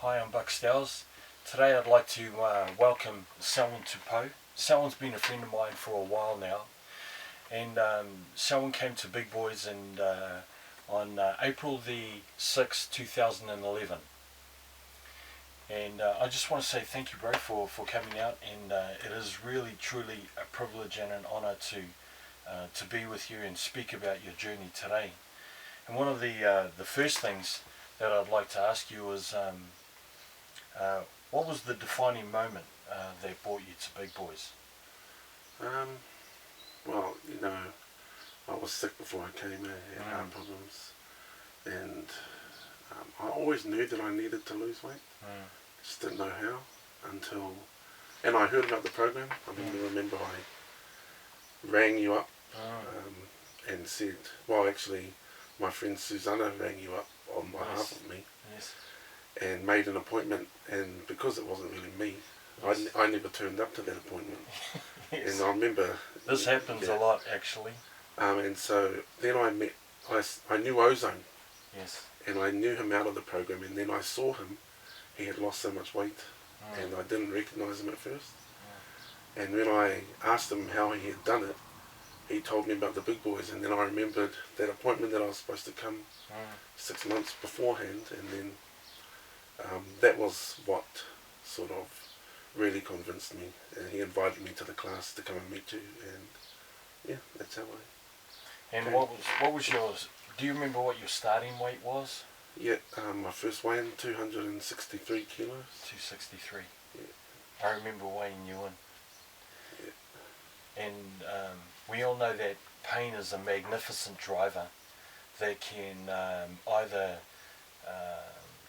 Hi, I'm Buck Stowers. Today I'd like to welcome Selwyn Tupou. Selwyn's been a friend of mine for a while now, and Selwyn came to Big Boys on April the 6th, 2011. And I just want to say thank you, bro, for coming out, and it is really, truly a privilege and an honour to be with you and speak about your journey today. And one of the first things that I'd like to ask you is, what was the defining moment that brought you to Big Boys? Well, I was sick before I came. I had heart problems, and I always knew that I needed to lose weight. Just didn't know how and I heard about the program. I remember I rang you up and said, well, actually, my friend Susanna rang you up on behalf of me. Yes. And made an appointment, and because it wasn't really me, yes. I never turned up to that appointment. Yes. And I remember this happens a lot, actually. And so then I knew Ozone. Yes. And I knew him out of the program, and then I saw him. He had lost so much weight, and I didn't recognise him at first. And when I asked him how he had done it, he told me about the Big Boys, and then I remembered that appointment that I was supposed to come 6 months beforehand, and then that was what sort of really convinced me. And he invited me to the class to come and meet you, and yeah, that's how I. And what was yours? Do you remember what your starting weight was? Yeah, my first weigh-in, 263 kilos. 263. Yeah. I remember weighing you in. Yeah. And we all know that pain is a magnificent driver that can either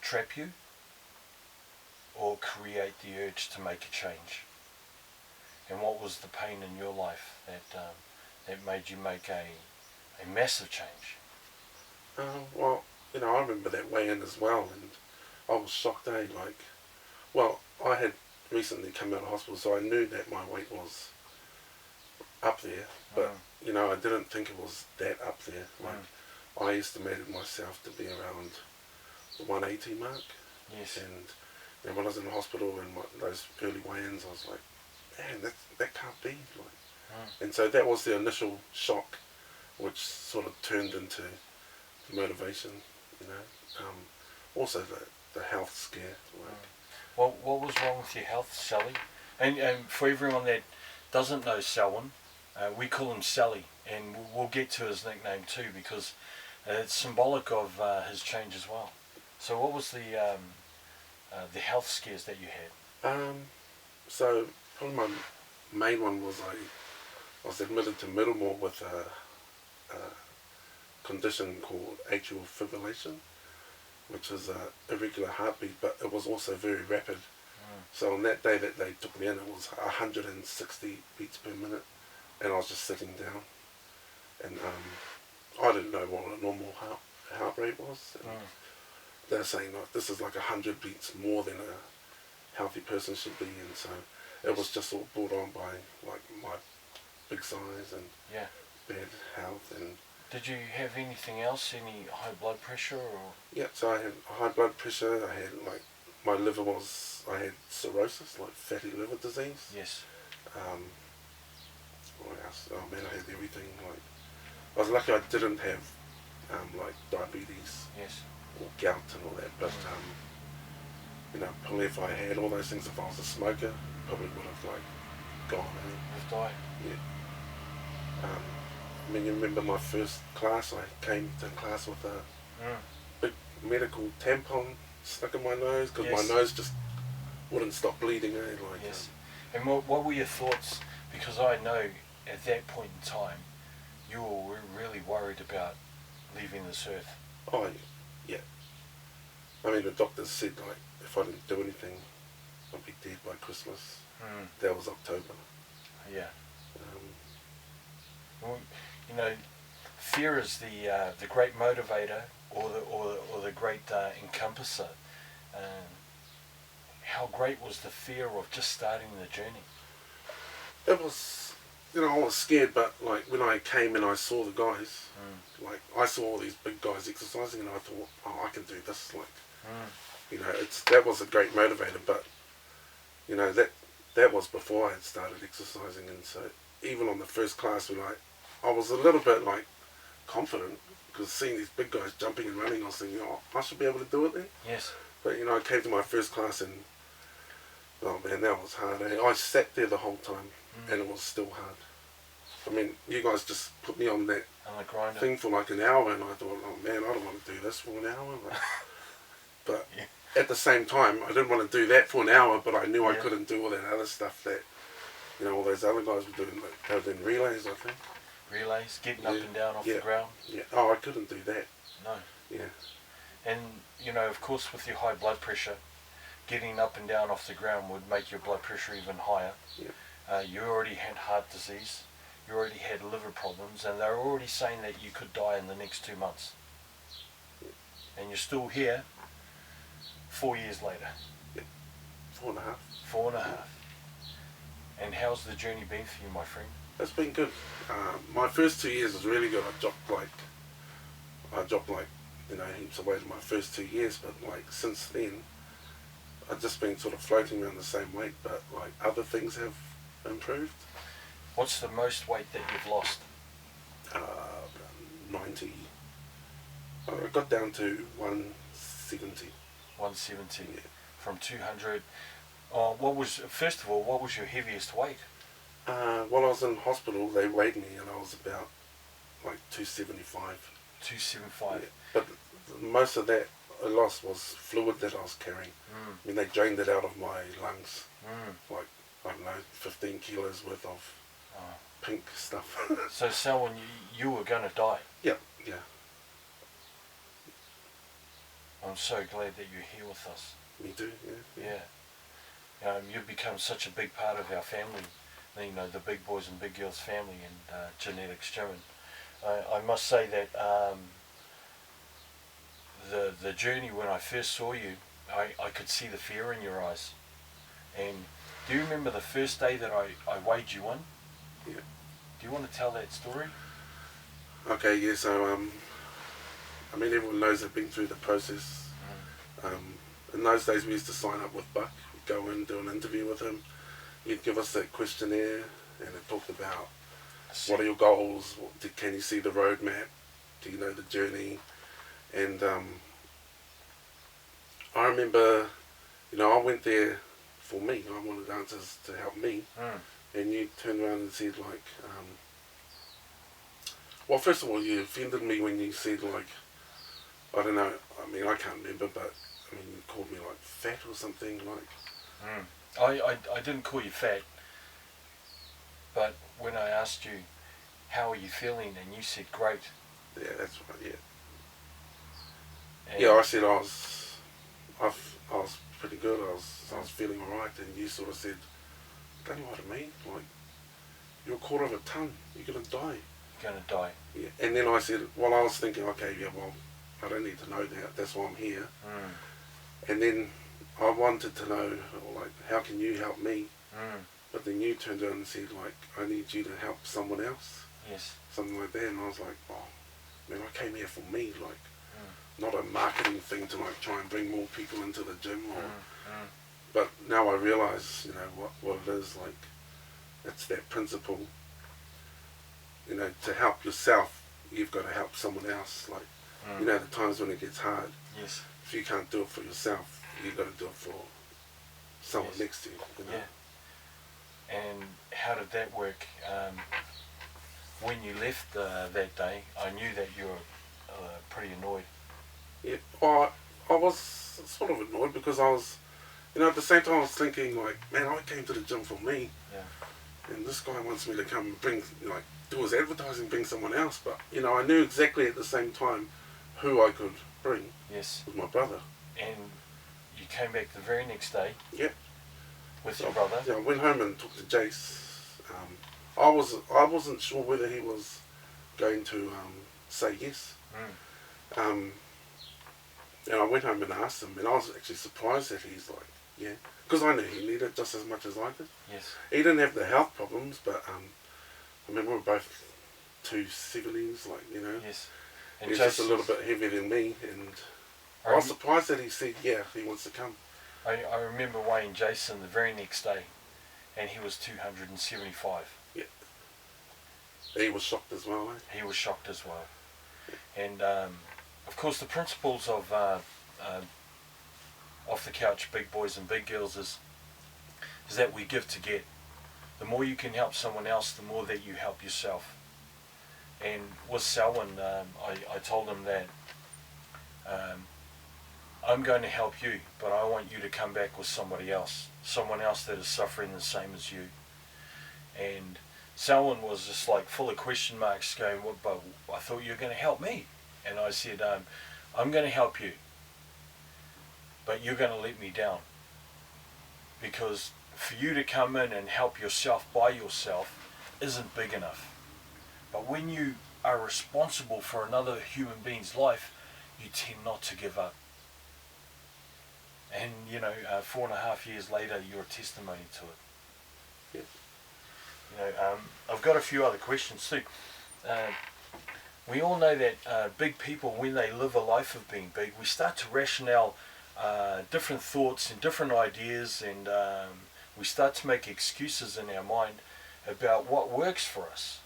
trap you or create the urge to make a change. And what was the pain in your life that made you make a massive change? Well, I remember that weigh-in as well, and I was shocked, I had recently come out of hospital, so I knew that my weight was up there, but, I didn't think it was that up there. I estimated myself to be around the 180 mark. Yes. And when I was in the hospital and those early weigh-ins, I was like, man, that can't be. And so that was the initial shock, which sort of turned into motivation, also the health scare. Well, what was wrong with your health, Sally? And for everyone that doesn't know Selwyn, we call him Sally, and we'll get to his nickname too, because it's symbolic of his change as well. So what was the health scares that you had? So probably my main one was I was admitted to Middlemore with a condition called atrial fibrillation, which is an irregular heartbeat, but it was also very rapid. So on that day that they took me in, it was 160 beats per minute, and I was just sitting down, and I didn't know what a normal heart rate was. They're saying this is like 100 beats more than a healthy person should be, and so it was just all brought on by my big size and bad health. And did you have anything else? Any high blood pressure or? Yeah, so I had high blood pressure. I had my liver I had cirrhosis, fatty liver disease. Yes. What else? Oh man, I had everything. I was lucky I didn't have diabetes. Yes. Or gout and all that, but probably if I had all those things, if I was a smoker, probably would have gone. Have died. Yeah. You remember my first class? I came to class with a big medical tampon stuck in my nose because my nose just wouldn't stop bleeding. Yes. And what were your thoughts? Because I know at that point in time, you were really worried about leaving this earth. Oh, yeah. The doctors said if I didn't do anything, I'd be dead by Christmas. That was October. Yeah. Well, fear is the great motivator or the great encompasser. How great was the fear of just starting the journey? It was, I was scared, but when I came and I saw the guys, I saw all these big guys exercising, and I thought, oh, I can do this. you know, that was a great motivator. But you know, that was before I had started exercising, and so even on the first class, I was a little bit like confident because seeing these big guys jumping and running, I was thinking, oh, I should be able to do it then. Yes. But you know, I came to my first class and oh man, that was hard. I sat there the whole time, and it was still hard. I mean, you guys just put me on that thing for like an hour, and I thought, oh man, I don't want to do this for an hour. But yeah. At the same time, I didn't want to do that for an hour, but I knew I couldn't do all that other stuff that, you know, all those other guys were doing. Like, they were doing relays, I think. Relays, getting up and down off the ground. Yeah. Oh, I couldn't do that. No. Yeah. And, you know, of course, with your high blood pressure, getting up and down off the ground would make your blood pressure even higher. Yeah. You already had heart disease. You already had liver problems, and they're already saying that you could die in the next 2 months. Yeah. And you're still here 4 years later. Yeah. 4.5. 4.5. And how's the journey been for you, my friend? It's been good. My first 2 years was really good. I dropped like, you know, heaps of weight in my first 2 years, but like since then, I've just been sort of floating around the same weight, but like other things have improved. What's the most weight that you've lost? 90. I got down to 170. 170. Yeah. From 200. First of all, what was your heaviest weight? While I was in hospital, they weighed me and I was about like 275. 275. Yeah. But most of that I lost was fluid that I was carrying. I mean, they drained it out of my lungs. Like, I don't know, 15 kilos worth of pink stuff. So Selwyn, you were going to die. Yeah. I'm so glad that you're here with us. Me too, yeah. You've become such a big part of our family. You know, the Big Boys and Big Girls family and Genetics Gym. I must say that the journey when I first saw you, I could see the fear in your eyes. And do you remember the first day that I weighed you in? Yeah. Do you want to tell that story? Okay, yeah, so, I mean, everyone knows I've been through the process. In those days, we used to sign up with Buck, go in, do an interview with him. He'd give us that questionnaire, and it talked about what are your goals, can you see the roadmap, do you know the journey, and I remember, you know, I went there for me, I wanted answers to help me, and you turned around and said like, well, first of all, you offended me when you said like, I don't know, I mean, I can't remember, but I mean, you called me like fat or something like. I didn't call you fat, but when I asked you, how are you feeling, and you said great. Yeah, that's right, yeah. And yeah, I said I was pretty good, I was feeling alright, and you sort of said, don't lie to me, like, you're a quarter of a ton, you're going to die. You're going to die. Yeah, and then I said, well, I was thinking, okay, yeah, well, I don't need to know that, that's why I'm here. And then I wanted to know, like, how can you help me? But then you turned around and said, like, I need you to help someone else. Yes. Something like that, and I was like, oh, man, I came here for me, like, not a marketing thing to, like, try and bring more people into the gym. But now I realise, you know, what it is, like, it's that principle, you know, to help yourself, you've got to help someone else, like, you know, the times when it gets hard. Yes. If you can't do it for yourself, you've got to do it for someone next to you, you know? Yeah. And how did that work? When you left that day, I knew that you were pretty annoyed. Yeah, well, I was sort of annoyed because I was, you know, at the same time I was thinking like, man, I came to the gym for me. Yeah. And this guy wants me to come and bring, like, do his advertising, bring someone else. But, you know, I knew exactly at the same time who I could bring. Yes. Was my brother. And you came back the very next day. Yeah. With your brother. Yeah, I went home and talked to Jace. I wasn't sure whether he was going to say yes. And I went home and asked him, and I was actually surprised that he's like, yeah, because I knew he needed it just as much as I did. Yes. He didn't have the health problems, but I mean, we were both 270s, like, you know. Yes. And he's just a little bit heavier than me, and I was surprised that he said, yeah, he wants to come. I remember weighing Jason the very next day, and he was 275. Yeah. He was shocked as well, eh? He was shocked as well. And of course, the principles of off the couch big boys and big girls is that we give to get. The more you can help someone else, the more that you help yourself. And with Selwyn, I told him that I'm going to help you, but I want you to come back with somebody else, someone else that is suffering the same as you. And Selwyn was just like full of question marks, going, well, but I thought you were going to help me. And I said, I'm going to help you, but you're going to let me down. Because for you to come in and help yourself by yourself isn't big enough. But when you are responsible for another human being's life, you tend not to give up. And 4.5 years later, you're a testimony to it. Yeah. I've got a few other questions too. We all know that big people, when they live a life of being big, we start to rationale different thoughts and different ideas, and we start to make excuses in our mind about what works for us.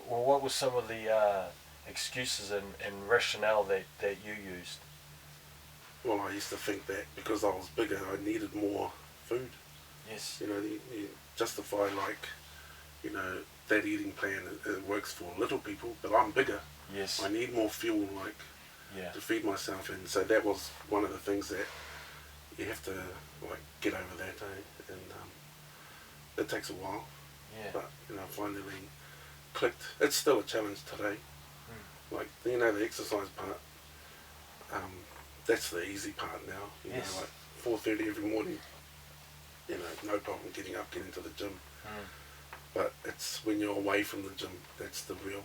Well, what were some of the excuses and rationale that you used? Well, I used to think that because I was bigger, I needed more food. Yes. You justify that eating plan, it works for little people, but I'm bigger. Yes. I need more fuel, to feed myself, and so that was one of the things that you have to get over that, eh? And it takes a while. Yeah. But finally clicked. It's still a challenge today. The exercise part. That's the easy part now. Yes. 4:30 every morning. No problem getting up, getting to the gym. Mm. But it's when you're away from the gym that's the real